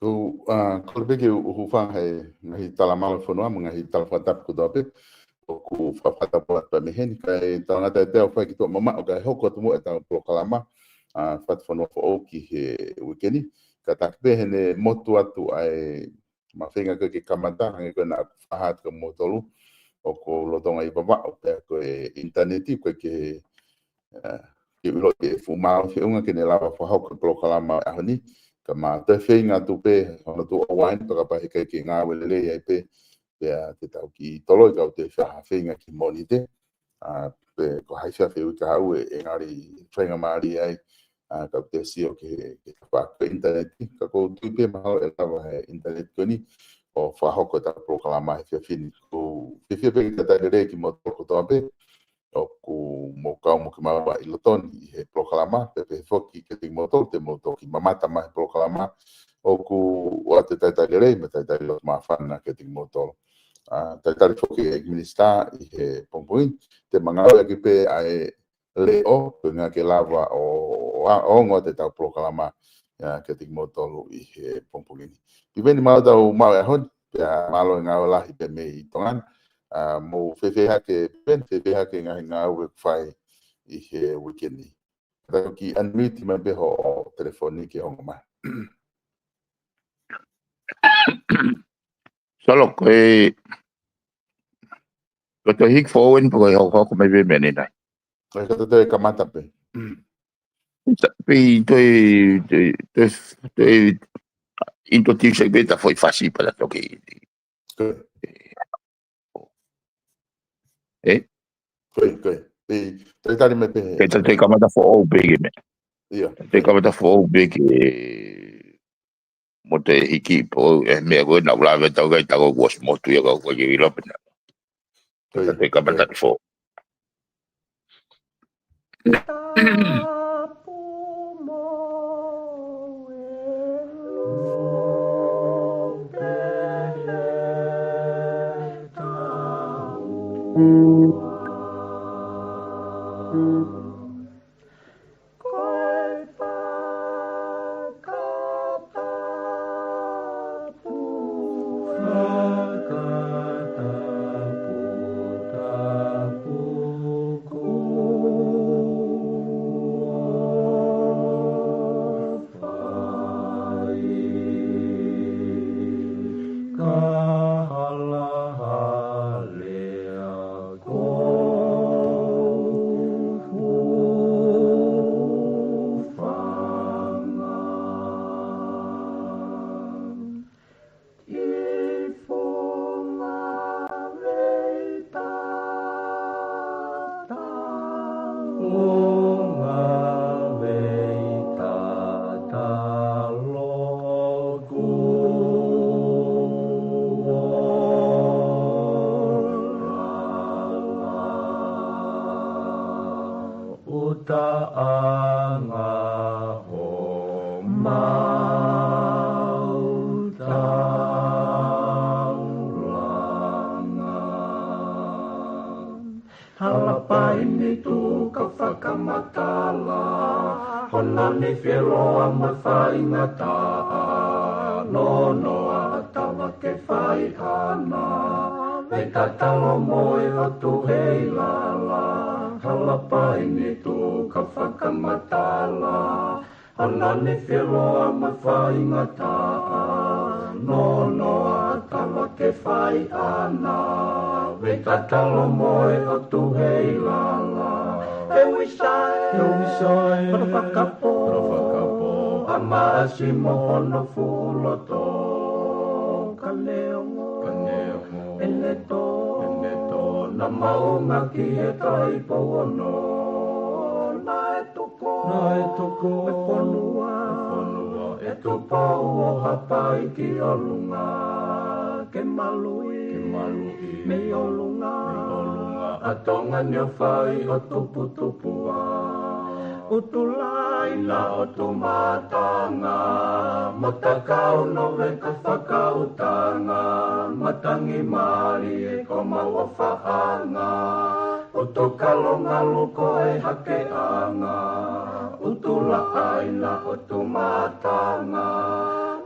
Ko le ke u fa he ngai tala mala fonua ngai tala fata ku dope ku fa po pa me hen kai tala ta te fa ki to mama o kai hoko tu mo ta proklama fat fonua fo o ki he weekend ka ta pe he motu atu ai ma fenga ke kamata ngai ko na fa hat ko motolu o ko lo tonga i baba o pe ko internet ko ke ke lo ke fuma o fe unga ke ne lava fo hoko proklama a ni kama te whenga tu pe ona tu awain to ka ke ki ngā welele ai pe te tau ki tolo i kau te whenga ki moni te pe ko haisha whiu ka au engari whenga maari ai kau te sio ke whaka internet ka ko tu pe mahau e tawa he internet koni o whahoko ta proklama he whiwhini ko whiwhia pe ki ta re ki mo toko toa pe o ku mo kau mo ki mawa i lotoni i he proklama pe foki ke te moto te moto ki mamata mai proklama o ku o te taitari rei me taitari o mawhana ke te moto taitari foki e minister i he pompuin te mangau e ki pe ai leo pe ngā ke lava o ngō te tau proklama ke te moto i he pompuin i veni mau tau mau e hon pe malo ngā lahi pe me i tongan mo whewheha ke pen, whewheha ke ngā ue whai i he weekend ni. Tāko ki unmute mai beho o telefoni ki honga mai. Solo koe ko te hik fōwen po koe hoko mai be mene nai. Koe kata te kamata pe. Pei toi introduce be ta foi fasi pala toki. Koe. Te tari me pe. Ke te kamata fo o bege me. Ia. Te kamata fo o bege mo te hiki po mea koe na ulawe tau kai tako kuas motu ia kau koe ki wilopena. Te kamata fo.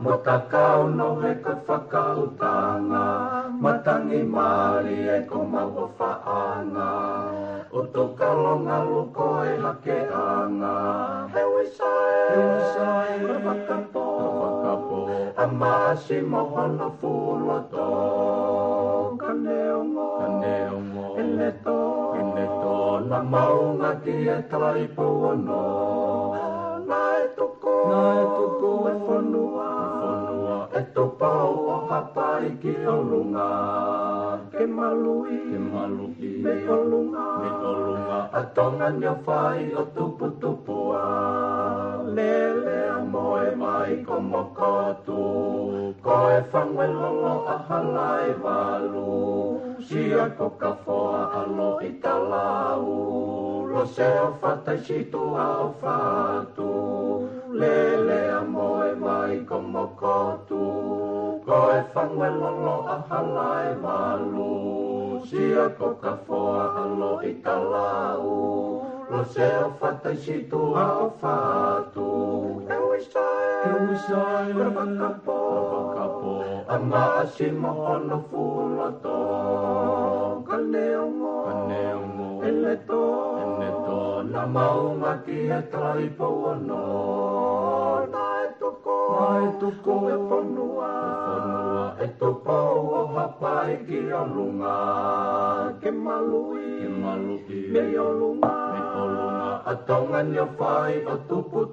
Motakau no he ka whakautanga, matangi mali e ko maua whaanga. O tō kalonga luko e hake anga, he wisai, ka whakapo, a maasi mohana fuloto. Ka neongo, ele to, na maunga ki e taipo ono. Na e tuko, e whanua, e to pau o hapai ki o lunga. Ke malui, me o lunga, a tonga nyo whai o tupu lele a moe mai ko mokotu, ko e whangwe lolo a halai walu, sia ko ka whoa alo i talau, lo se o whatai situ a o whatu, lele a moe mai ko mokotu, ko e whangwe lolo a halai walu, sia ko ka whoa alo i talau, lo se o whatai situ a o whatu, e wisai, kura whakapo, a maasi mohono fuloto, ka neongo, ele to, na maunga ki e taipo ono, na e tuko, e whanua, e to pau o hapai ki o lunga, ke malui, me o lunga, a tonga nyo whai o tupu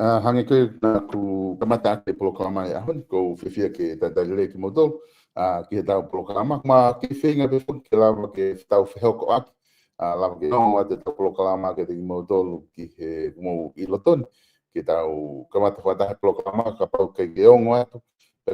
Hangi koe na ku kamata ake polokalama e ahon, ko whiwhia ke tatalere ki modol, ki he tau polokalama, ma ke whinga befun ke lava ke tau whihoko aki, lava ke ongo te tau polokalama ke te ki modol ki he mou i loton, ke tau kamata whatahe polokalama ka pau ke ke ongo atu,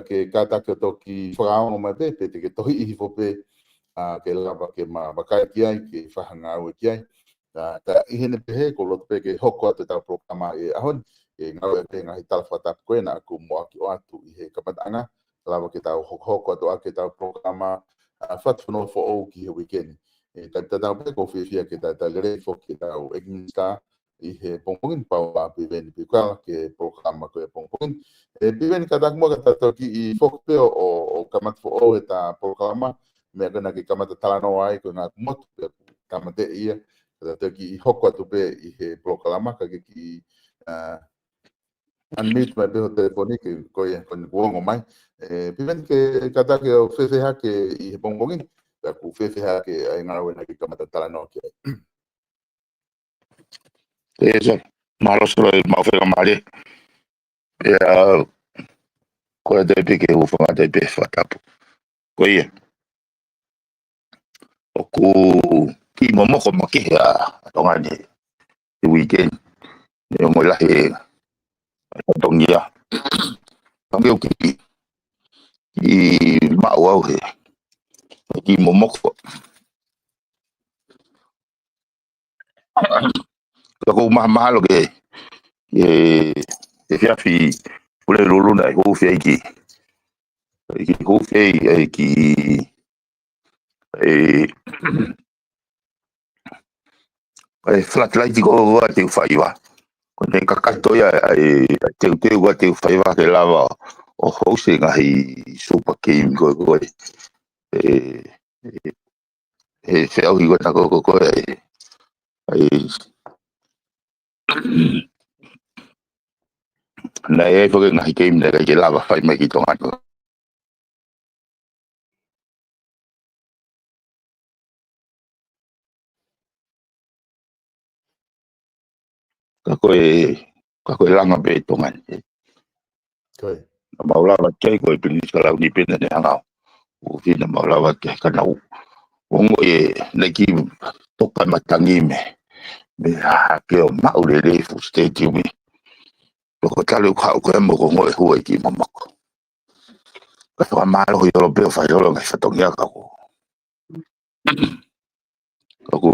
ke kata ke toki whakaongo mai pe, pe te ke tohi ihi fope, ke lava ke makai ki ai, ke whahanga au ki ai, ta ihene pehe ko loto pe ke hoko atu tau polokalama e ahon, e ngau e pe ngahi talawhatapu koe na aku moaki o atu i he kapatanga, lawa ke tau hoko atu ake tau programa whatwhano fo au ki he weekend. E tatau pe ko whiwhia ke tau lere fo ke tau Egminster i he pongpongin pau a piveni pikuala ke programa koe pongpongin. E piveni ka taku moka tatau ki i whokpeo o kamata fo au e ta programa, mea kena ke kamata talano ai ko ngā kumotu pe kamate ia, tatau ki i hoko atu pe i he programa ka ke ki unmute mai peho telefoniki ko ia kon kuongo mai pimen ke kata ke o fefe ke i he pongpongin ta ku fefe ke ai ngara wena ki kamata tala no ke Eso, malo solo el mau fega male. Ya, ko te pike u fanga te pe fatapu. Ko ia. O ku ki momo ko maki ya tonga ni weekend. Ni mo la he tongia. Tangi o ki ma wa he. Ki momo ko. Ko mahalo ke e fiafi pule lulu na ho fei ki ho fei ki flat light ko te faiwa ko te kakato ya te wa te faiwa ke lava o hosting ai super game ko fei au ko ta ko na e fo ngai game na ke lava fai mai ki tonga ka koe langa be tonga koi na maulawa ke ko peninsula ni pena ne hanga o fina maulawa ke kana ongo e neki toka matangi me ke o maurere fu state mi ko talo ka ko mo ko ngoi hu ki mamako ka fa malo yo lo pe fa yo lo ngai fatongia ka ko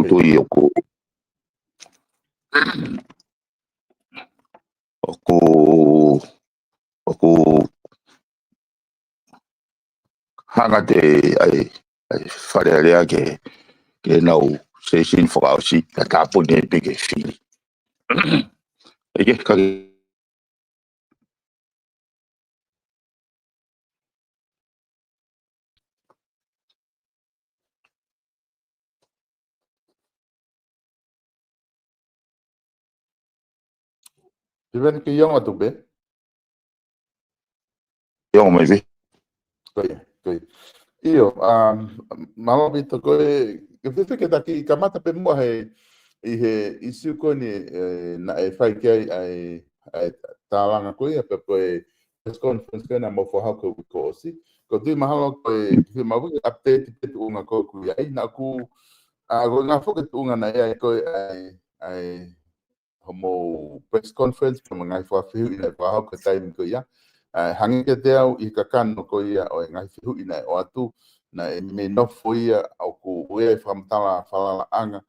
tu yo ko hanga te ai fare rea ke nau se sin fo si ta tapo ne big fili e ke ka Even ke yang atu be. yo mai vi Koi. Io, malo bito koe, ke whiwhi ke taki, ka mata pe mua he, i he isi koe ni, na e whai kia ai tālanga koe, a pe koe, press conference koe na mo whahau koe ko osi. Ko tui mahalo koe, ki mawu update te tu unga koe kui ai, na ku, ko ngā whoke tu unga na e ai koe ai homo press conference, ko ngai whawhiu i nei whahau koe taimi koe ia. Hangi ke te au i ka kano ko ia o ngai whihu i nei o atu na e me nofo ia au ku ue whamtala whalala anga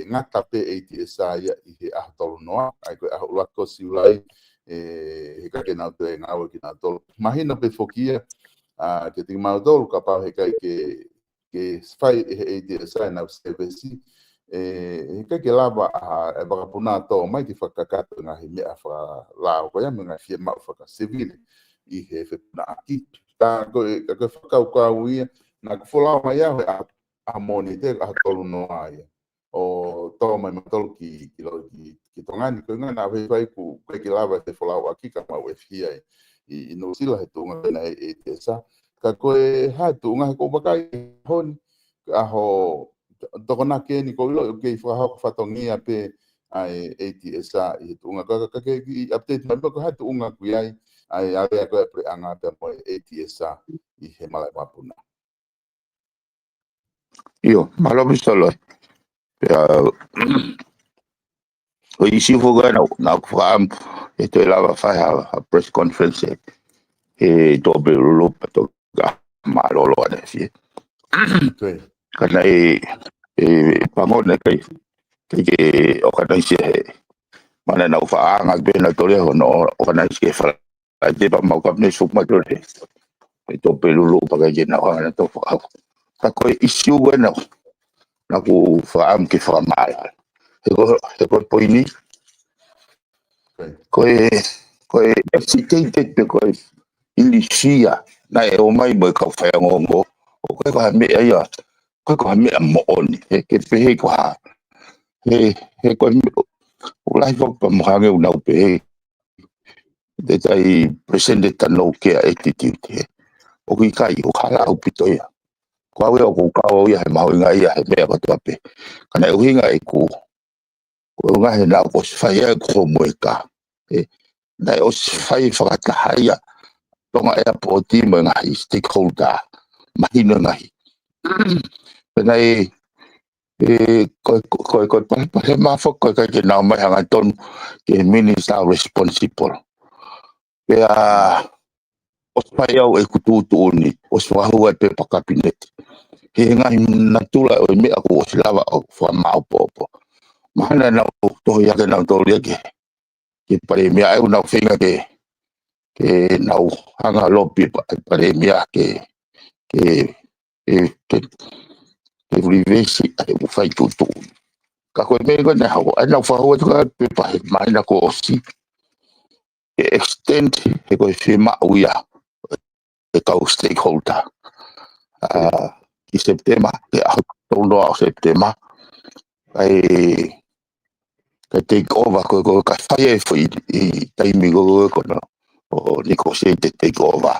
ngata pe ATSA ia i he aho tolu noa ai koe aho lako siulai he ka kenau te ngāwe ki nā tolu mahina pe whokia ke tingi mau tolu ka pau he kai ke whai he ATSA nau CVC he kai ke lava e baka puna tō mai ki whakakato ngā he mea whakalao koe ame ngā fia mau whakasivile i he whepuna aki. Tā koe whakau kau ia, nā ku wholao mai au he a moni te a tolu noa ia. O tō mai matolu ki tongani, koe ngā nā whai ku koe ki lava te wholao aki ka mau e fia i no sila he tūnga pena e te sa. Ka koe hae tūnga he kou wakai honi, aho toko nā ke ni ko ilo ke whahau whatongia pe ai ATSA i tunga ka ke update mai ko hatu unga ku ai ave ko pre anga pe mo ATSA i he malai mapuna io malo solo o isi fo ga na fam e to lava fa a press conference e to be lo to ga malo lo ne fi kana e pangone kai ke o kana si mana na ufa nga be na tole no o kana si fa a de pa mau kapne su ma tole e to pelulu pa ga na na to fa ta ko isi u na ku fa am ke fa mal e ko poini ko excitated because ilisia na e o mai mo ka fa ngo o ko me ya ko me mo oni ke pe ko ha he ko ulai fok pa mohange una upe de tai presente tano ke attitude o ki kai o kala upito ya ko awe o ka o ya ma o ngai ya me ba to ape kana o hinga e ku ko nga he na ko fai ko mo ka na o fai fa ka haya tonga airport mo ngai stakeholder mahino ngai na ko pa ma fo ko ka ke na mai hanga ton ke minister responsible ya os pai au e kutu ni os wa hu pe pa cabinet he nga na tula o me ko os lava o fa ma popo mana na to ya ke na to le ke pare me ai una finga ke na hanga lopi pare me ke rivesi ai bu fai tutu ka ko me ko na ho ana fa ho ka pe pa mai na ko si extend e ko firma uia e ka stakeholder ki september ke a tono a september ai ka take over ko ka fai foi i taimi go no o negotiate take over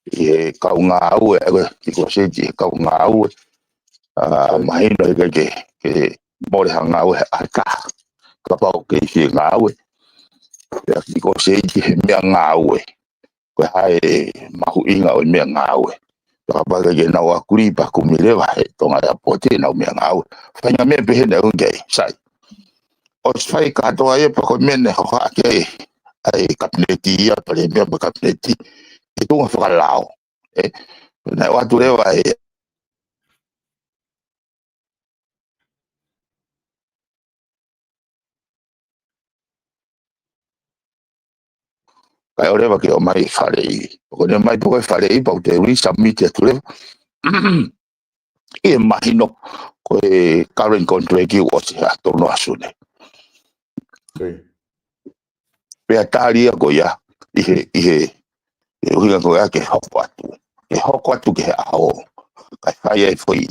e ka unga au e negotiate ka unga au mai no ke mo le hanga au ata ka pa ke si nga au ya negotiate me nga au ko hai mahu inga o me nga au ka pa ke na wa kuri pa ku mi le wa to nga pote na me nga au fa nga me be na unge sai o fai ka to ai pa ko me ne ho ke ai kapneti ya pa le me pa kapneti e tu fa lao na wa tu le wa ka ore wa ke o mai fare ko ne mai po fare pa te ri submit tu le e imagino ko e current contract ki o se ato no asune pe atari ko ya ihe uhinga ko ya ke hoko atu ke ao kai fai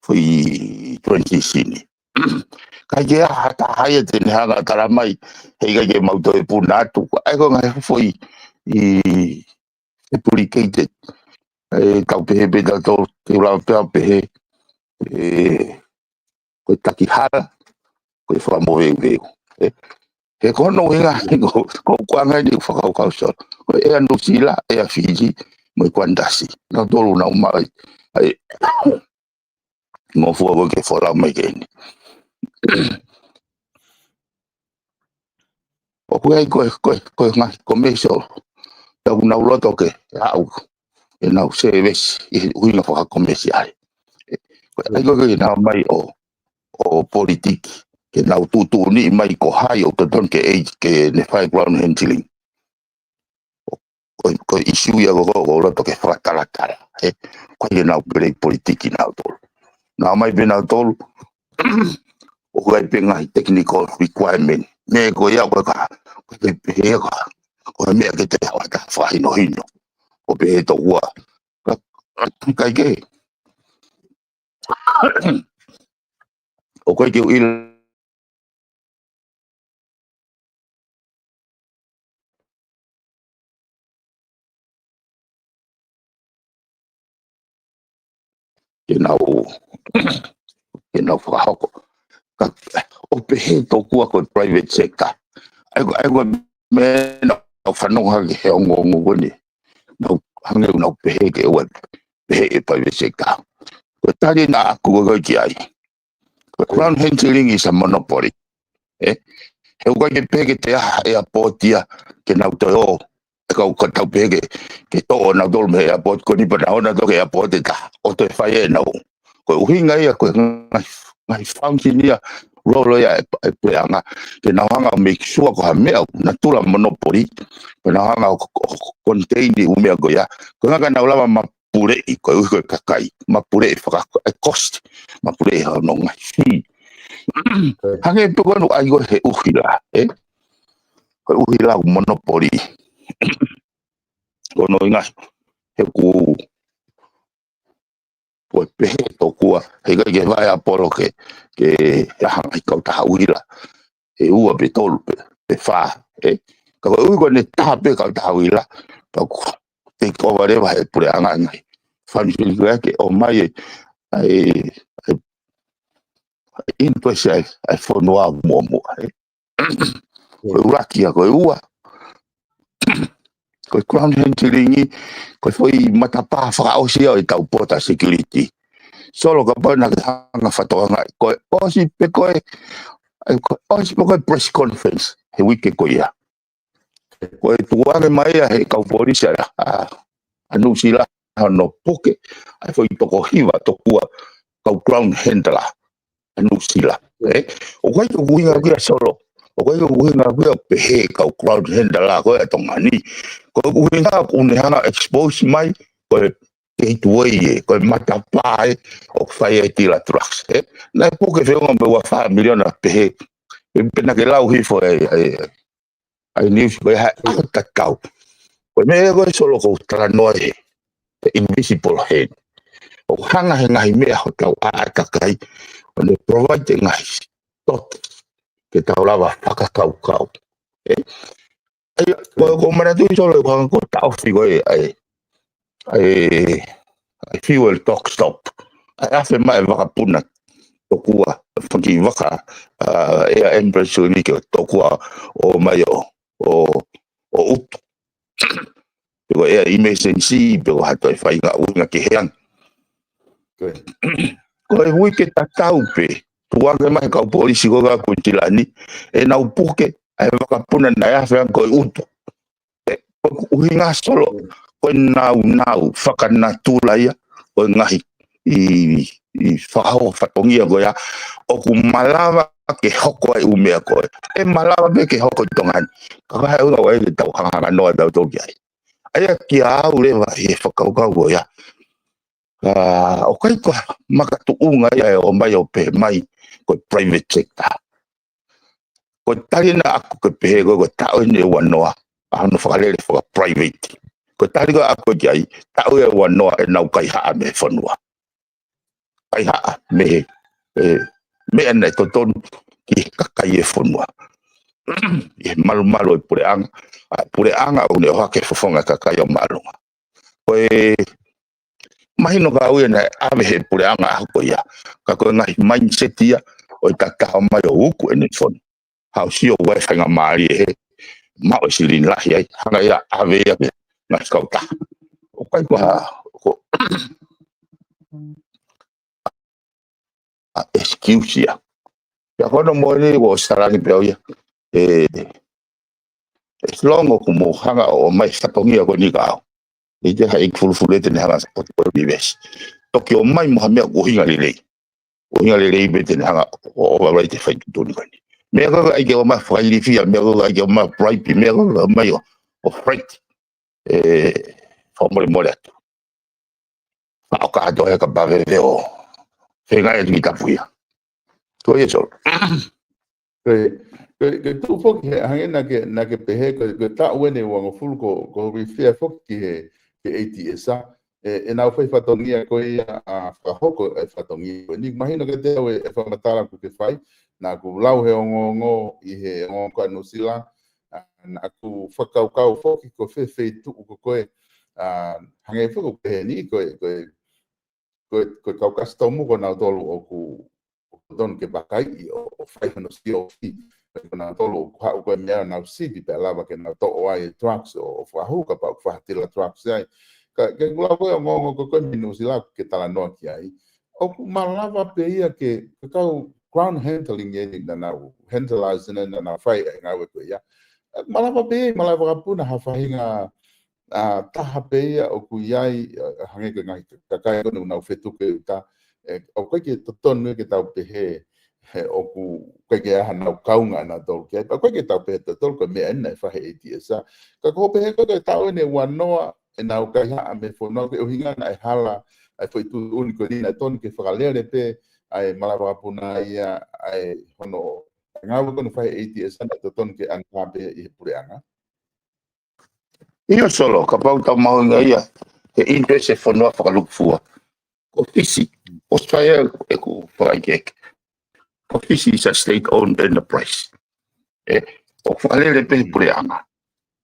foi transition kai ke hata hai te hanga tara mai hei ke mauto e punatu ai ko ngai foi duplicated kau pehe pe tato te ula pehe ko takihara ko whamoe veo he kono inga ko kwanga ni whakau so ko e anu sila e a Fiji mo kwandasi na tolu na umai ai ngofua ko ke fola mai ke ni o ko nga commercial ta una loto ke au e na service e uina whaka commercial ai ko na mai o politiki ke nau tutu ni mai ko hai o ton ke age ke ne fai ground handling ko issue ya go lo to ke fatala tara ko ye nau play politiki nau tol na mai be nau tol o ko penga technical requirement me ko ya ko ka ko pe ko me ke te wa ta fa hino o be to wa ka ke o ko ke il ke nau whakahoko o pehe tōkua ko private sector ai ko me nau whanonga ke he ongo ngoni nau hange nau pehe ke ua pehe e private sector ko tari na aku ko ki ai ground handling is a monopoly he ua ke pehe ke te e apotia ke nau te o kau tau pehe ke tō nau tolu me e apot ko ni pana ona to ke apote ka o te whai e nau ko uhinga ia ko ngai function ia rolo ia e peanga ke na hanga make sure ko ha mea na tula monopoly ke na hanga contain i umea ko ia ko nga na ulama mapure i ko kakai mapure whaka cost mapure ha no ngai hange pe ko no ai ko he uhila ko uhila monopoly ko no inga he ku po pehe tokua he ke vai a poro ke hanga i kau taha uhila e ua pe tolu pe wha ka ui ko ne taha pe kau taha uhila ka te kowa rewa he pure anga ngai whanusili kua ke o mai inpwese ai whanua mua ko urakia ko ua ko ground handling ko foi matapa whakaosia o tau pota security solo ka pana hanga whatoanga ko osi pe koe osi pe koe press conference he wike ko ia ko e tuange mai he kau polisi anu sila no poke ai foi toko hiwa tokua kau ground handler anu sila o kai ko winga kia solo o kai ko winga kia pehe kau ground handler ko e tongani ko winga une hanga expose mai ko e tuai ko matapai o fai e tila trucks na poke fe ngombe wa fa miliona pehe pena ke lau hifo ai news ko ha takau ko me ko solo ko tranoe invisible hand o hanga ngai me ho tau a kakai o le provide ngai tot ke tau lava pakakau ko mana tu solo ko tau figo ai fuel talk stop ai afe mai vakapuna tokua faki vaka e empresso ni ke tokua o mai o utu ko e emergency ko hato fai nga unga ke heang ko e hui ke tatau pe tua ke mai ka polisi ko ga kuntilani e na upuke ai vakapuna na afe ko utu uhinga solo ko nau whakanatula ia o ngahi i whakao whatongia ko ia o ku malawa ke hoko ai umea koe e malawa be ke hoko tongani ka kai unga wai ke tau hanga noa tau toki ai ai ki au lewa i whakaukau ko ia O kai ko makatuunga ia o mai o pe mai ko private sector. Ko tali na aku ke pe ko tau ni wanoa. Anu whakalele whaka private. Ko tali ko aku jai tau e wanoa e nau kai haa me whanua. Kai haa me ane totonu ki kakai e whanua. I malu e pure anga. Pure anga o ne o hake whafonga kakai o malunga. Ko mahino ka ue na ave he pure anga ako ia. Ka koe ngahi mindset ia o i kakao mai o uku ene whonu. Hau si o wai whainga maari e he. Mao e silin lahi ai. Hanga ia ave ia ke ngai kauta. O kai koha ko excuse ia. Ia kono mo ni o sarangi peo ia. As long o kumo hanga o mai sapongi ako ni kao. I te hai fulfulete ne hanga o bives. Toki o mai moha mea uhinga lelei. Uhinga lelei bete ne hanga o override te whai tutoni kani. Mea kaka aike o mai whailifia, mea kaka aike o mai bribe, mea kaka mai o freight. Whamore atu. Whaoka ato heka baveve o whengai atu ki tapuia. Ko e so. Ke tu foki he hange na ke pehe ke ta wene wanga full ko rifia foki ke ATS e na foi fatongia ko ia a hoko e fatongia ni imagino que te e famatala ku ke fai na ku lau he ngo I he ngo ka no sila na ku fakau foki ko fe tu ko hange foko ke ni ko kau kastomu ko na tolu o ku don ke bakai o fai no sila na tolo ha ko mea na sibi pe lava ke na to ai trucks o fa huka pa fa tila trucks ai ke ngula ko ngo ko minus la ke tala no ki ai o malava pe ia ke kau ground handling ye na handlers na fai nga we ko ia malava puna ha fa hinga taha pe ia o ku iai hange ke ngai ka ko na fetu ke ta o ko ke tonu ke tau pe he o ku ke ana kaunga na tol ke pa ke tau pe tol ko me na fa he ATS ka ko pe ko tau ne wanoa e na ka ha me fo no ke o hinga na hala ai foi tu único dina ton ke fa lere pe ai malava puna ia ai hono nga ko no fa ATS na ton ke an ka pe I pure anga Io solo ka pau tau maunga ia e interest e whanua whakalukfua. Ko fisi, Australia e ku whaikek. Ofisi is a state-owned enterprise. O whalele pe pure anga.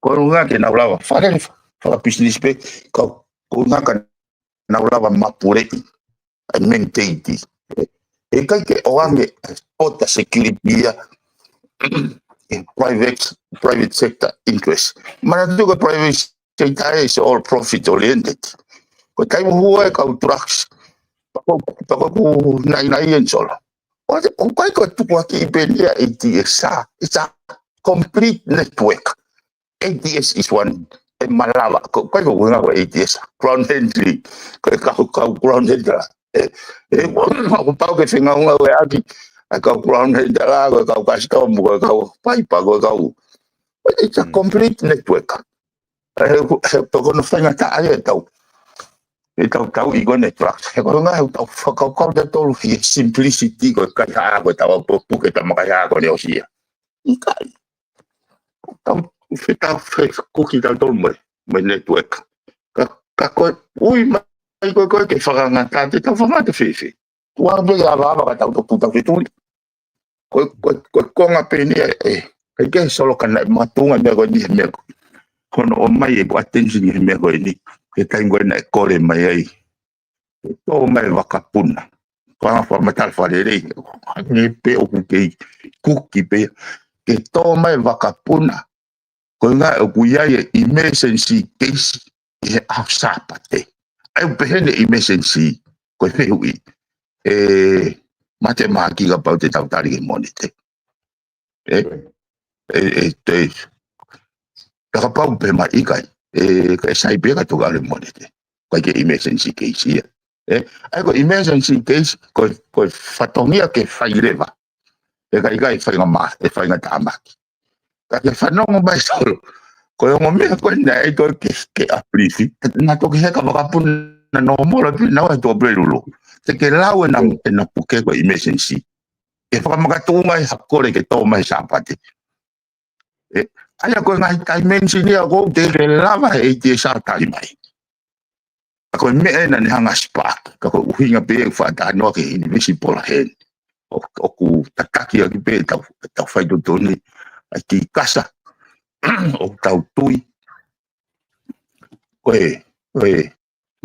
Ko runga ke naulawa whalele whala business pe ko runga ka naulawa mapureki a menteiti. E kai ke oange ota security in private sector interest. Mana tu ko private sector is all profit oriented. Ko kai huwa ka trucks. Pako ku nai en solo. O kai ko tuku aki ipendia ATS it's a complete network. ATS is one malava ko kai ko nga ko ATS ground handling ko ground handler ko pau ke finga nga we aki ko ground handler ko custom ko pipe ko it's a complete network to ko no fanga ta ai tau tau I go network ko nga ko da tolu simplicity ko kai ha ko tau po ke ta makaya ko ne osia ikai tau fita cookie da tolu mai network ka ko ui mai ko ke whakanga tate tau whangata whiwhi ua be a wawa ka tau puta whituri ko nga penia kai ke solo kana matunga mea ko ni he mea kono o mai e ko attention ni he mea ko ni ke taingo na kore mai ai to mai wakapuna kwa matal farere ni pe o ke kuki pe ke to mai wakapuna ko nga o kuia emergency case e afsapate ai behene emergency ko fehui mate maki ga paute tautari ke monite ka pau pe mai kai ka sai be ka to ga le monite ko ke emergency case ia ai ko emergency case ko fatongia ke faireva kai fai ngama fai ngata maki ka ke fanongo mai solo ko yo me ko na e to ke aplifi na to ke ka baka pun na no mo la pina wa to brelo te ke lau na puke ko emergency e whakamakatunga e hakore ke tō mai sāpate aia koe ngai tai mensinia ko te ke lava e te sātai mai a koe mea na ni hanga spark ka koe uhinga pe e whaatanoa ke hini misi pola hen o ku takaki a ki pe tau whaitu tōni a ki kasa o tau tui koe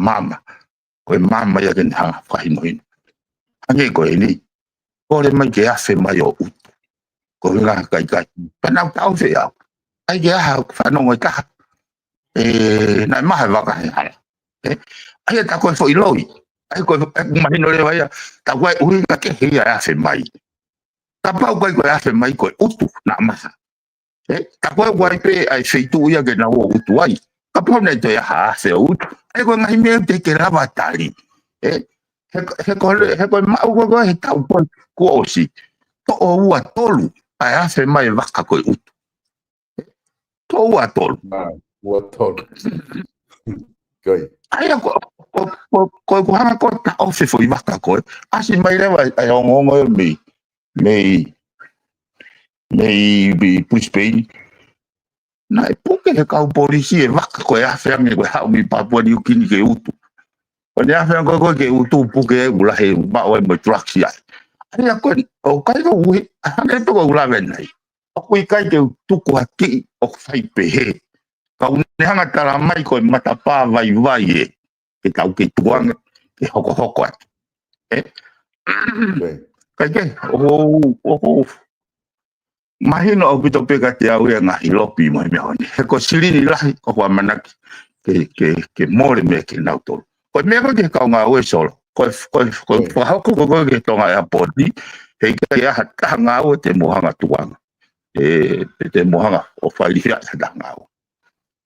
mama ia ke ni hanga whahinohino hange koe ni kore mai ke afe mai o utu koe ngā kai panau tau se au ai ke aha whanongo i taha nai maha waka he hala ai ta koe fo iloi ai koe mahino le vai ta koe ui ka ke hea afe mai ta pau koe afe mai koe utu na maha ta koe wai pe ai feitu ia ke na o utu ai ka pau nei te aha afe o utu ai koe ngai mea te ke rawa tali he koe mau koe he tau koe kua osi to o ua tolu ai afe mai waka koe utu to ua tolu ua tolu koi ai koe kuhanga koe ta ofe foi waka koe asi mai lewa ai ongongo mei Brisbane na e puke he kau polisi e waka koe afe ange koe hau mi Papua New Guinea ke utu Kone afe ange koe ke utu puke e ula he mao e mo traksi ai ai a koe o kai ko ui ange toko ula venai o kui kai ke tuku haki o whai pehe kau nehanga tara mai koe matapā vai e ke tau ke tuanga ke hoko atu kai ke o mahino o pito peka te au e ngahi lopi mai mea hone he ko sirini lahi o kua manaki ke more me ke nautoro koe mea koe ke kau ngā ue solo koe whahoko koe ke tonga e apoti hei kai aha taha ngā ue te mohanga tuanga te mohanga o whailihia e taha ngā ue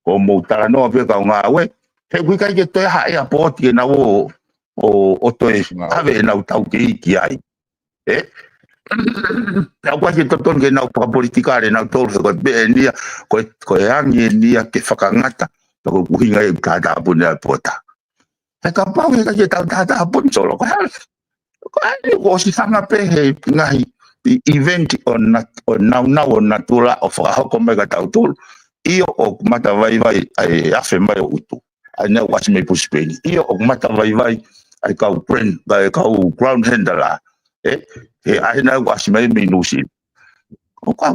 ko mou tala noa pe kau ngā ue he kui kai ke toi ha e apoti e na o toi ave e nau tau ke iki ai Tau kwa ke toton ke nau pakapolitikare nau tolu koe be nia koe angi nia ke whakangata koe kuhinga e tata apune a pota he ka pau he ka ke tau tata apune solo koe hali ko si hanga pe he ngahi event o nau o natura o whakahoko mai ka tau tolu iyo o kumata vai ai afe mai o utu ai nea wasi mai Brisbane iyo o kumata vai ai kau ground handler la he aina wasi mai minusi ko ka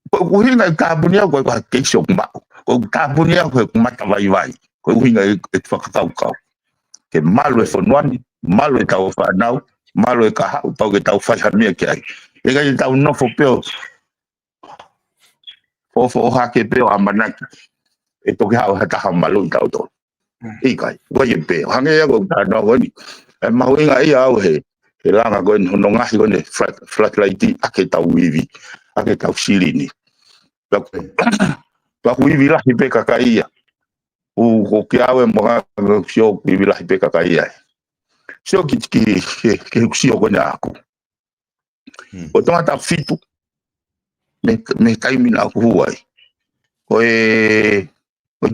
ko hinga tabunia ko ke shop ma ko tabunia ko mata vai ko hinga e whakakau ke malo e fonwani malo e tau whanau malo e ka hau pau ke tau whaihamia ke ai e ka i tau nofo peo o hake peo a manaki e toki hau hataha malo i tau tolu i kai ko i peo hange ia ko tāna wani e mahu inga ia au he langa koe no ngahi koe flat light ake tau wivi ake tau silini paku wivi lahi pe kakaia ko ki awe mga sio wivi lahi pe kakaia sio ki sio koe na aku o tonga ta fitu me taimina aku huai koe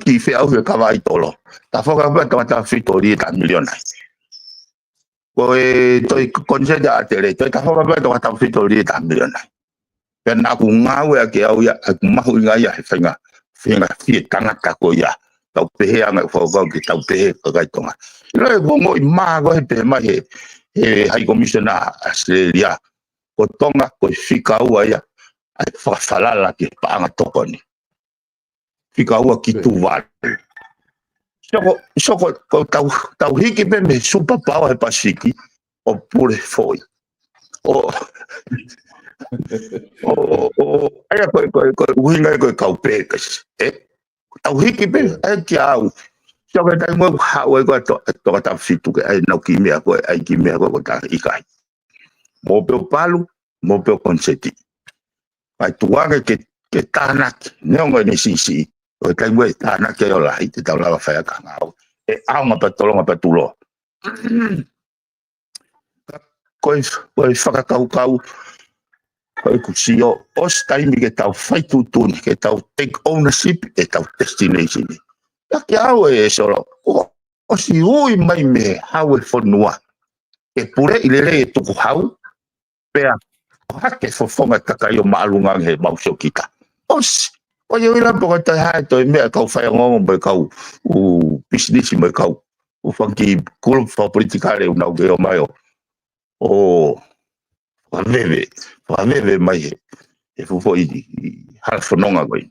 ki fe au he kawai tolo ta whaka pa tonga ta fitu ori ta miliona koe toi konseda atere toi ta whaka pēto ka tau whito rie ta miliona pēna aku ngāwe ake au ia aku mahu inga ia he whainga fie tangata ko ia tau pehe anga whakau ki tau pehe kakaitonga ilo e kongo i maa koe pehe mai he High Commissioner Australia ko tonga koe whika ua ia ai whakawhalala ki paanga tokoni whika ua ki tūwale Soko tau hiki pe me super power pasiki o pure foi. Ai ko winga ko kau pe kas. Tau hiki pe ai kiau. Soko tai mo hawe ko to ta fitu ke ai no kimia ko ai kimia ko ta ikai. Mo pe palu, mo pe konseti. Ai tuanga ke tanak, neongo ni sisi. O kai mo tana ke ola i te tau lava whaia ka ngau e aunga pa tolonga pa tulo koe whakakau koe kusio os taimi ke tau whaitu tuni ke tau take ownership e tau destination ya ki au e solo o si ui mai me hau e whanua. E pure i lere e tuku hau, pea hake fofonga kakai o maalungang he mausio kita. Os, o yo ila poka tai hae toi mea kau whai ngongo mai kau, u business mai kau, u whanki kulu whapolitikare unau ke o mai o whaveve mai he, e fufo i hala whanonga koe.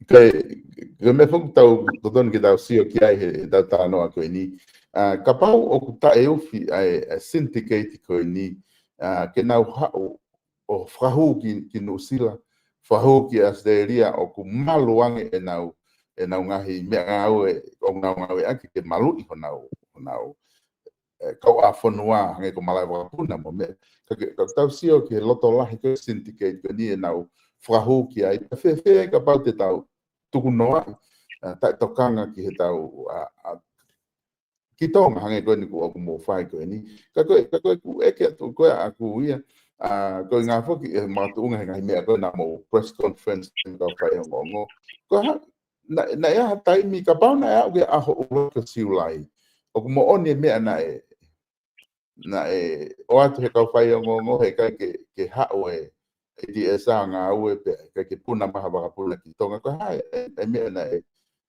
Ke me fong tau toton ki tau sio ki ai he tau tānoa koe ni. Ka pau o ku ta e uwhi ai syndicate koe ni. Ke nau hao o whahu ki Nusila, whahu ki Australia o ku maluange e nau ngahi mea ngau e o ngau ngau e aki ke malu i honau. Kau a whanua hange ko malai wakapuna mo me. Ka tau sio ki loto lahi koe syndicate koe ni e nau whahu ki ai. Whewhe ka pau te tau tuku noa, tai tokanga ki he tau ki tonga hange koe ni ku oku mō whai koe ni. Ka koe ku eke atu koe a ku ia, koe ngā whoki e mātuunga he ngahi mea koe nā mō press conference ni kau whai o ngongo. Koe ha, na ea ha taimi, ka pau na ea uke aho ua ka siulai. Oku mō oni e mea na e o atu he kau whai o ngongo he kai ke hao e di e sa ngā ue pe ke puna maha waka puna ki tonga ko hai e mea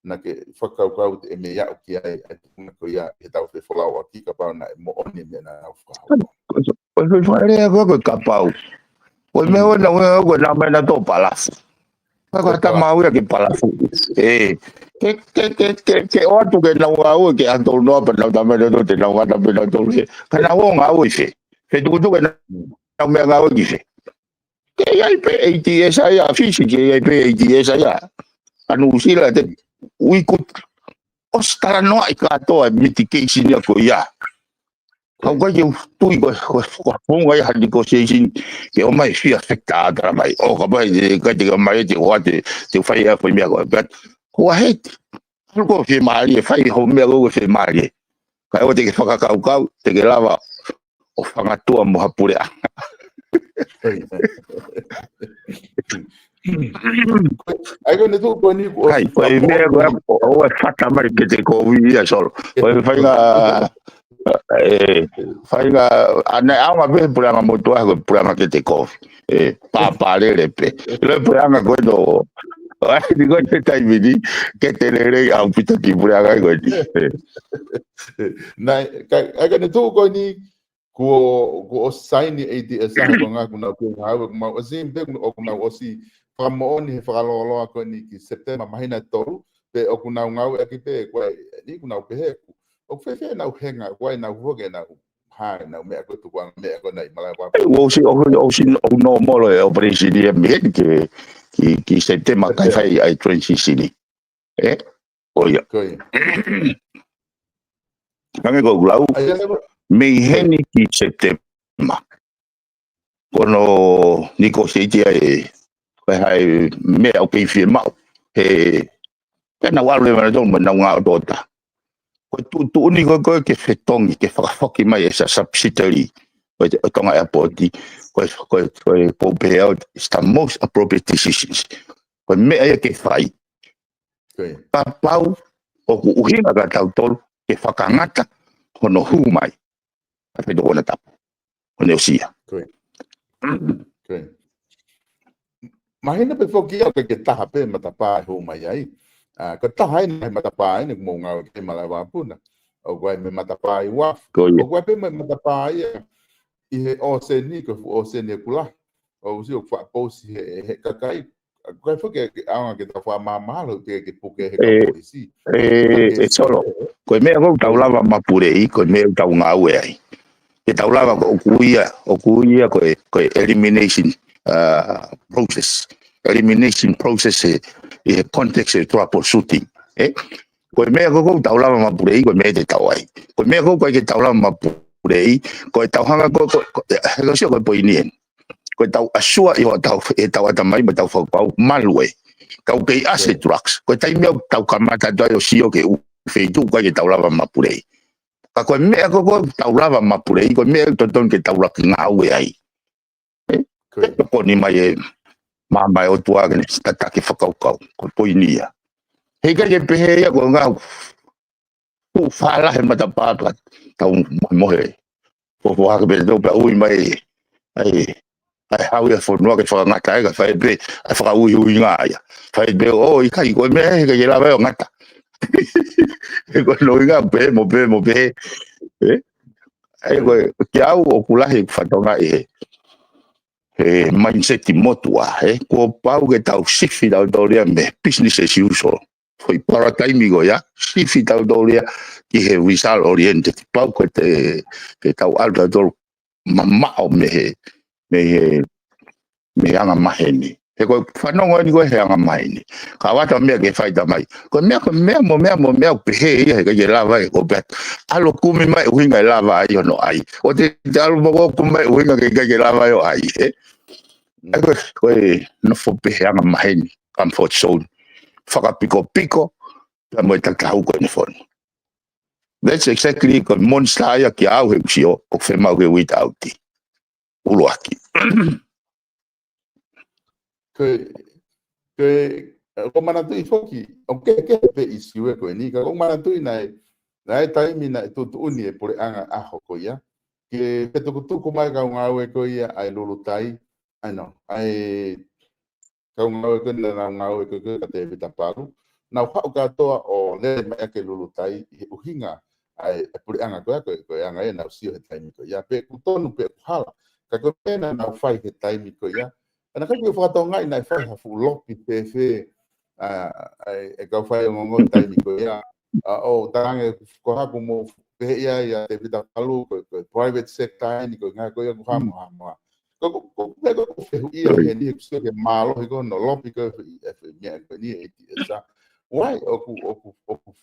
na ke whakaukau te e me iau ki ai tuna ko ia e tau te whalau a ki ka pau na e mo oni mea na au whakau. Koe whaere a koe ka pau. Koe me hoi na koe nā mea na tō palafu. Koe ta mau ia ke palafu. Ke o atu ke nau au ke antou noa pa nau tamene no te nau gata pe nau tau le. Ka nau o ngā ue fe. Fe tukutuke nau mea ngā ue ki fe. Ke ai pe ATS ai a fisi ke ai pe ATS ai a anu sila te uikut ostara noa i katoa mitigation ya ko ia kau kai eu tui ko funga ia negotiation ke o mai fi afecta adra mai o ka mai ka te mai te o te fai a foi mea ko but ko het ko fi mali fai ho mea ko fi mali ka o te ke whakakau te ke lava o whangatua mo hapure Ai ko ne tu ko ni ko ai ko me o fata mai ke te ko wi ia solo ko fai nga ana ama be programa moto ko programa ke te ko pa le pe le programa ko do ai digo te tai vidi ke te le a pita ki programa ko na ai ko ne tu ko ni ko sign ni ADS ko nga ko na ko ha ko ma o sim be ko na o si Famoni whakaloloa koe ni ki September mahina toru, pe o kunau ngau e ki pe koe, ni kunau pe heku. O whewhe nau henga, koe nau hoge nau hae nau mea koe tukuanga mea koe nei malai wapu. O si no molo e operation ni e mihen ki September kai whai ai transition ni. O ia. Koe. Kange ko glau, miheni ki September. Kono niko seitia e Koe hai mea o pei whia mau. He pena walu e mana tō mana ngā o tōta. Koe tu uni koe ke whetongi, ke whakawhaki mai e sa subsidiary. Koe te tonga airporti. Koe pōpea out, it's the most appropriate decisions. Koe mea e ke whai. Pa pau, o ku uhinga ka tau tolu, ke whakangata, hono hu mai. A wheto kona tapu. Hone o sia. Koe. Mahina pe foki au ke taha pe matapa ho mai ai. Ka taha ai matapa ai ni mo ngau ke malai wapuna. O koe me matapa ai wa. O koe pe me matapa ai I he o se ni ko o se ne kula. O si o fa posi he kakai. Koe foki anga ke ta fa mamalo ke puke he ka polisi. E solo. Koe me ngau taulava mapurei, koe me tau ngau e ai. Ke taulava o kuia koe elimination process. Elimination process e context e troubleshooting. Koe mea koko taulama mapurei, koe mea te tau ai. Koe mea koko ke taulama mapurei, koe tauhanga koe sio koe poinien. Koe tau asua i o tau atamai ma tau whakapau malue. Kau kei asset trucks. Koe tai mea tau kamata toi o sio ke wheitu koe ke taulama mapurei. Ka koe mea koko taulama mapurei, koe mea toton ke taulaki ngau e ai. Ko ni mai e mamai o tuagane tataki whakaukau, ko poinia. he ka ye pehe ya ko nga ku fala he mata papa tau mo he po po ha be do ba ui mai ai ai how ya for no ke fa ngata ga fa be fa ui nga ya fa be o i kai ko me ke ye la ba ngata e ko no nga be mo ai ko ki au o kula he fa tonga mindset motua ko pau ke tau sifi da doria me business as usual foi para time go ya sifi da doria ki he result oriented pau ko te tau alda dor mama o me anga maheni e ko whanonga ni ko he anga maheni ka wata mea ke whaita mai ko mea pe he ia he ka ke lava e ko bet alo kumi mai uhinga e lava ai ono ai o te alo moko kumai uhinga ke lava e o ai ko no fo pe he anga maheni comfort zone whakapiko ta mo ta hau ko ni fon that's exactly ko monster ia ki au he usio o whemau ke wita auti uloaki ke ko manatu I foki o ke pe isiwe ko ni ka ko manatu nai taimi na tu uni e por anga aho ko ia ke pe tu mai ka nga we ko ia ai lulutai ai no ai ka nga we ko na nga we ko ka te vita paru na ha ka toa o le mai ke lulutai uhinga ai por anga ko anga e na usio he taimi ko ia pe ku tonu pe hala ka ko pena na fai he taimi ko ia ana ka ko fatonga ina fai ha fu lopi pe fe e ka fai ngo taimi ko ia o tange ko ha mo pe ia te vita palu ko private sector ni ko nga ko ia ko ha mo ko fe ia he ni ko ke malo ko no lopi ko e me ko ni e sa wai o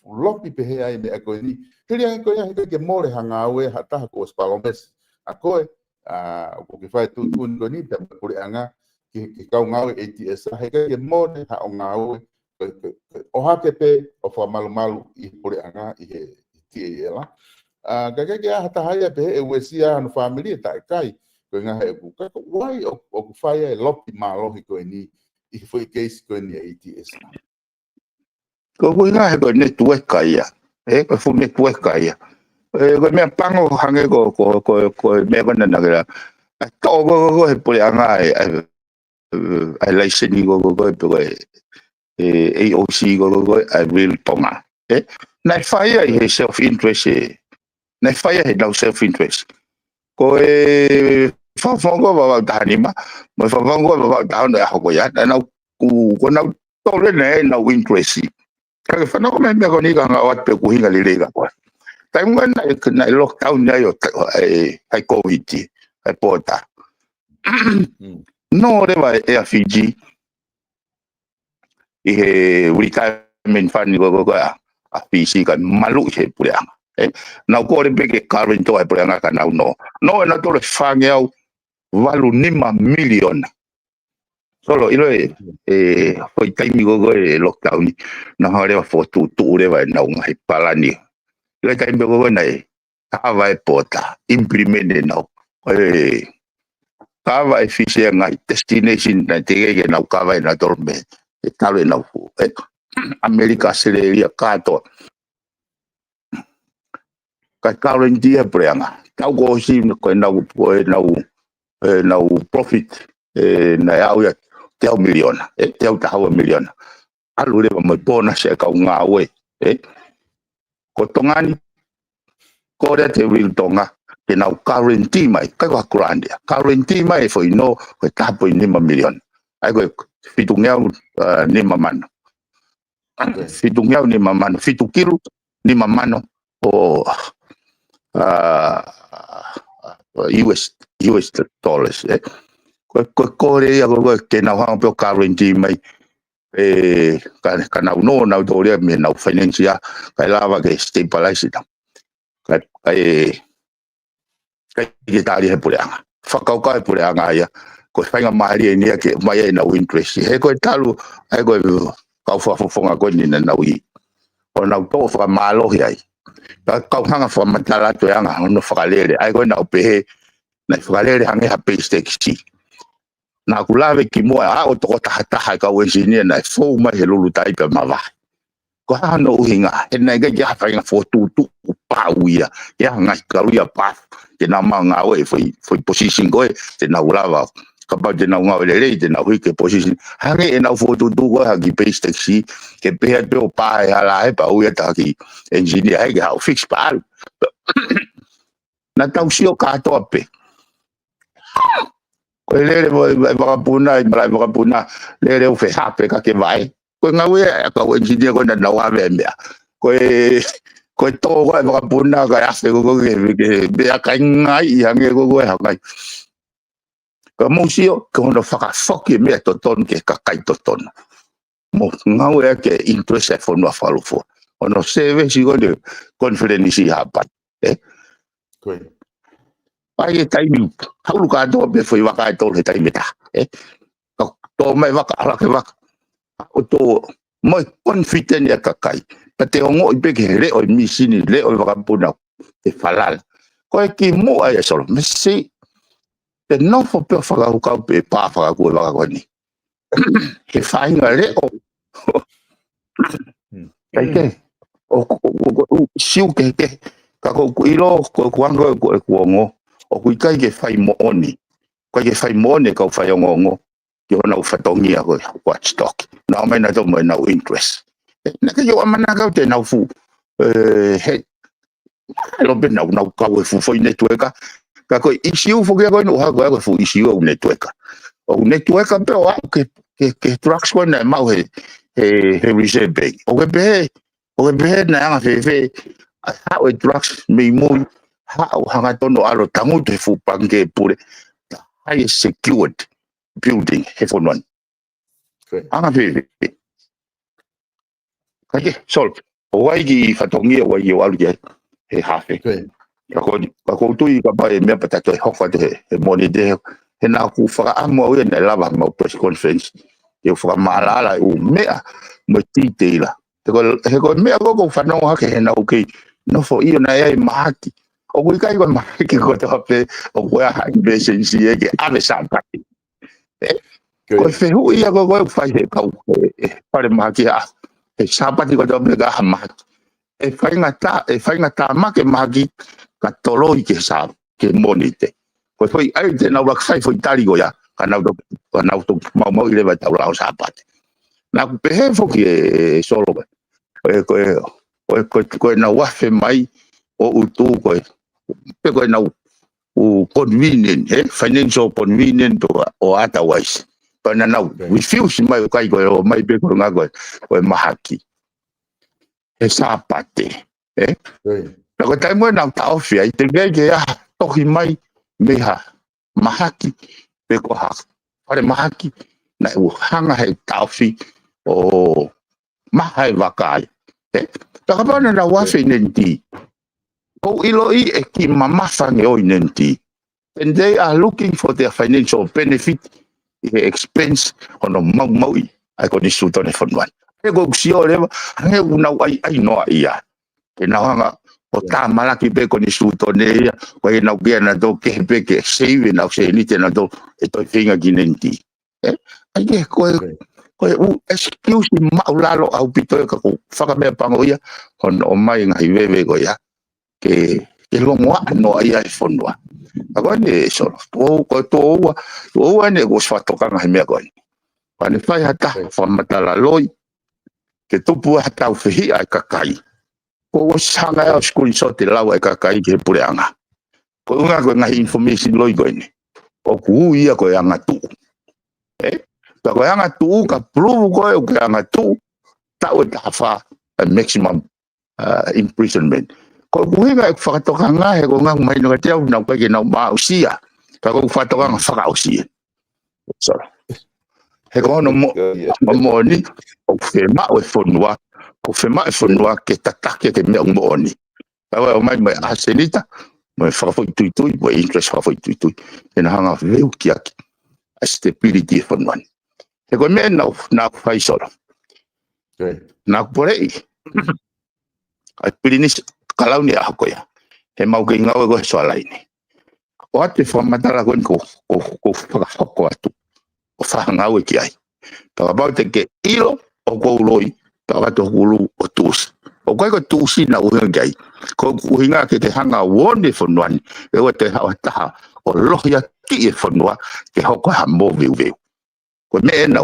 lopi pe ia me ko ni teria ko ia ke more hanga we hata ko spalomes a ko o ke fai tu ko ni te por anga ki kau ngau ATS he ke mone ha o ngau o ha ke pe o fa malu I pore anga I he ti ela ka ke ha ta ha pe e wesia no family ta kai ko nga he ku ka wai o ku fai e lopi malo ko ni I foi case ko ni ATS ko nga he ko network kaya ko fu network kaya ko me pango hange ko me ko na ga to go he pore anga ai license go AOC go I will tonga na fire he self interest na fire he no self interest ko fa fongo ba tanima mo fa fongo ba down da ko ya na ku na to le na interest ka fa no me ko ni ka wat pe ku hinga le ga ko tai mo na lockdown ya yo ai covid ai pota no le va e a Fiji I he retirement fund go a Fiji ka malu he pulang na ko le be ke current to ai pulang ka na no na to le fang au valu 5 million solo ilo foi taimi go lockdown na hore va foto tu le va na un hai palani le taimi go na ava e pota implement no kava efficient ngai destination na te ke na kava na dorme talo na America seria kato ka karendia preanga tau go si ko na profit na au ya te million te au million alu le mo bona se ka nga we ko tongani ko te will tonga ke na guarantee mai ka ko grandia guarantee mai for no ko tapo ni million ai ko fitungel ni mamano fitungel ni mamano fitukiru ni mamano o US dollars ko re ko ke na ha po guarantee mai ka na no do le me na financial ka lava ke stabilize ka ke tali he puleanga whakau kai puleanga ia ko whainga mahari ni ke mai na interest he ko talu ai ko kau whafonga ko ni na ui o na to wha malo ai kau hanga wha matala to anga no whakalere ai ko na upehe na whakalere hange ha pay stakes na kulave ki mo a o to tahata ka we sini na fo mai he lulu tai pe mava ko hano uhinga e nai ga ya fa nga foto tu pa uia ya nga kaluia pa te na manga o foi position go te na ulava ka ba te na nga le te na hui ke position hange e na foto tu go ha ki base taxi ke pe ha pe o pa ya la e pa uia ta ki engineer ai ga fix pa na tau si o ka to pe ko le va puna le o fe ha pe ka ke vai ko nga we ka o engineer ko na wa me ko to ko va puna ka ya se ko ke be ka ngai ya nge ko ha kai ka mo si o ko no fa ka foki me to ton ke ka kai to ton mo nga we ke interest for no fa lo fo ono se ve si ko de conference ha pa ko ai tai mi haulu ka do be foi wa ka to le tai meta to mai wa ka ala ke wa o to mo confident ya ka kai pa te ngo be ke le o mi sini le o wa puna te falal ko ki mo ai solo me si te no fo pe fa ka pe pa fa ko wa ko ni ke fa inga le o kai ke o siu ke ka ko ilo ko kwanga ko ngo o kui kai ke fai mooni kai ke fai mooni ka fai ngongo ki ona u fatongia ko watchdog na mai na to mai na interest na ke yo amana ka te na fu he lo be na ka we fu foi network ka ko issue fu ke ko no ha ko fu issue o network pe o ke trucks ko na mau he reserve o be na nga fe ha o trucks me mo ha o hanga tono alo tangu te fu pange pure high secured building he for one anga fe kake sol o wai ki fatongi o wai o alu he hafe ka ko tu i ka ba e me pata to ho fa de e moni de he na ku fa amo o ne lava mo press conference e fa malala o me mo titela te ko he ko me ko fa no ha ke na okay no fo i na ai mahaki o kui kai ko mahaki ko te hape o ko ha investment si e ke ave sampa ko fe hu ia ko fa he ka pare mahaki a e sampa ti ko te obliga ha mahaki e fa ngata ma ke mahaki ka tolo i ke sa ke monite ko foi ai te na wa sai foi tali go ya ka na to mau i le va taula o sampa na ku pe he fo ke solo ko na wafe mai o utu ko pe ko na u convenient financial convenient o otherwise pa na refuse mai ko o mai pe ko nga ko mahaki e sapate na ko tai mo na ta ofia i te ge ya toki mai me ha mahaki pe ko ha pare mahaki na u hanga he ta ofi o mahai vakai takapana na wafe nenti o iloi e ki mamafang o nenti and they are looking for their financial benefit expense on a maui ai ko ni suto ne fonwan e go sio le he una ai no ia e na hanga o ta malaki pe ko ni suto ne ko e na ge na do ke pe ke save na se ni te na do e to finga ginenti ai ke ko excuse maulalo au pito ka ko faka me pangoia on o mai ngai veve go ya ke longa no ia fonwa agora ne so o ne go sfato ka ngai me go pani fai hata fa matala loi ke tupu hata ufi ai kakai ko sanga ya school so te lawa kakai ke pureanga ko nga go ngai information loi go ne o ku ia ko anga tu ta ko anga tu ka prove ko o anga tu ta o ta fa maximum imprisonment ko buinga fa to nga he ko nga mai no te na ko ke na ma usia ka ko fa to nga fa usia so he ko no mo ni o fe ma o fonua ke tatake ke me mo ni ta o mai asenita mo fa fo tu mo interest fa fo tu en hanga veu ki a stability fonua e ko me na fai solo na porei a plinis kalau ni ako ya e mau ke ngau go so lai ni o te fo matala ko atu o fa ngau ki ai ka ba te ke ilo o ko loi tawa to hulu o tus o kai ko tusi na uhinga gai ko uhinga ke te hanga wone fonuani e o te hawa taha o lohia ki e fonua ke hoko ha mo viu viu ko me na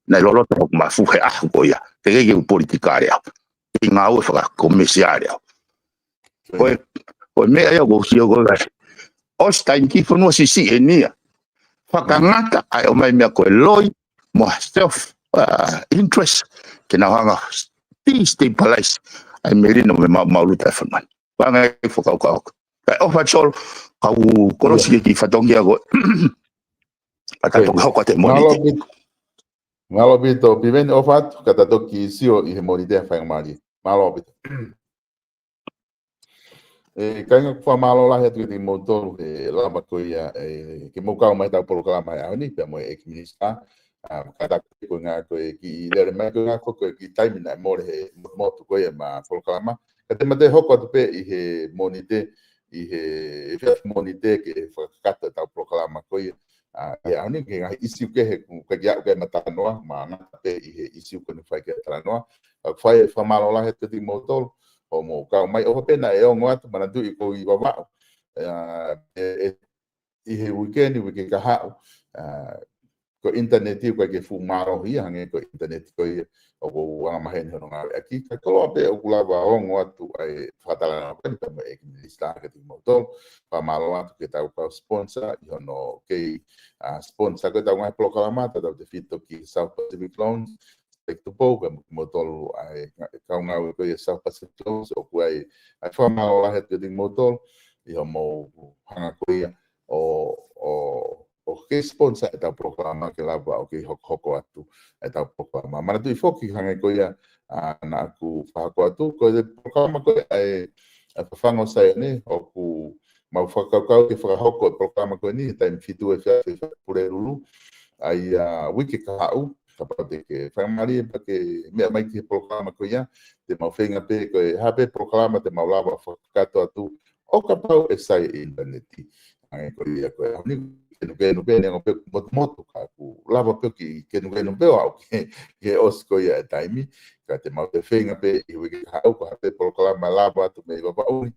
na lolo to ma fu he ah ko ya te ke politika rea i ngā ue whaka komisia rea ko me ai o si o ko o stain ki fonua si e nia whakangata ai o mai mea koe loi mo self interest ke na hanga destabilize ai merino me maulu telephone wanga e whakauka kai ofa chol kau kolosi ki whatongi ako atatonga hoko te monite Malo bito piven ofat kata toki sio I he monite whainga mari malo bito kainga kwa malo la hetu ki motor lama ko ia ke mo ka mai ta por kalama ya ni pe mo ex-minister kata ko nga ko ki le mai ko nga ko ki time na mo he mo to ko ma por kalama kata mate hoko to pe I he monite I he monite ke kata ta por kalama ko ia ya ni ke nga isi ke he ku ya ke mata noa ma na pe I he isi ko ni fai ke tra noa fai fa malo la hetu ki motor o mo ka mai o pena e o ngata mana tu I ko I baba I he weekend ka ha ko internet ko ke fu maro hi hange ko internet ko o wa ma hen no nga aki ka ko pe o kula ba o ngatu ai fatala na pe me ek lista ke ti motor pa malo atu ke ta ko sponsor yo no ke sponsor ko ta nga proclama ta de fito ki South Pacific Loans tu pouca motor ai ka nga ko South Pacific Loans o ko ai fa malo la het de motor yo mo hanga ko o que sponsor eta programa que lava o que hoko atu eta programa mana tu foki hanga ko ia na ku fa ko atu ko de programa ko ai fango sai ne o ku ma fa ka ke fa hoko programa ko ni time fitu e fa pure lulu ai wiki ka u kapate ke fa mari porque me mai que programa ko ia de ma fenga pe ko habe programa de ma lava fa ka atu o kapau e sai internet ai ko ia ko ni no pe no pe moto ka ku lava pe ki no pe au ke osko ia time ka te mau te whenga pe I wiki ka au ka te proclama lava tu me baba ui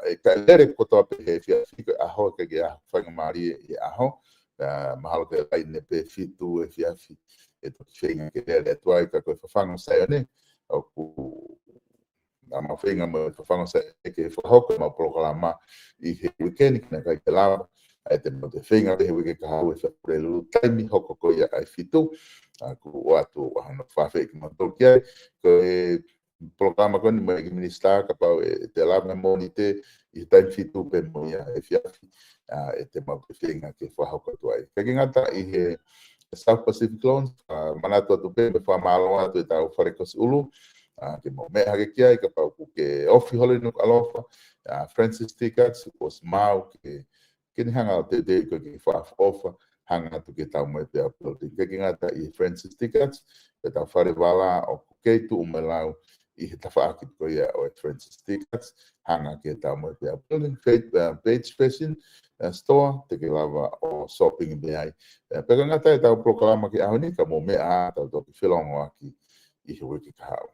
e ka lere kotoa pe he fia fika aho ke ke whanga mari I aho mahalo ke lai ne pe fitu e fia fi e to whenga ke lere tuai ka koe whawhanga sai ane au ku ma whenga mo whawhanga sai ke whahoko ma proclama I he weekend kina kai te lava ai te mo te whenga he wiki ka hau e whapure lulu taimi hoko ko ia ai fitu ku watu wahano whawhe ki matoki ai ko e programa ko ni mo e minister ka pau e te lava monite I taimi fitu pe mo ia e fiafi e te mo te whenga ke whahoko tu ai ka ngata I he South Pacific Loans manatua tu pe me whamalo atu e tau wharekos ulu ke mo mea hake kia I ka pau ku ke ofi hole nuk alofa Francis Tickets was mau ke ni hanga te ko ke ofa hanga tu ke tau mai pe uploading ke ngata I Francis Tickets pe tau whare wala o ke tu umelau I he tawhaaki ko ia o Francis Tickets hanga ke tau mai pe uploading page fashion store te ke lava o shopping be ai pe ngata e tau proclama ke ahoni ka mo mea tau to ke whilongo aki I he wiki ka hau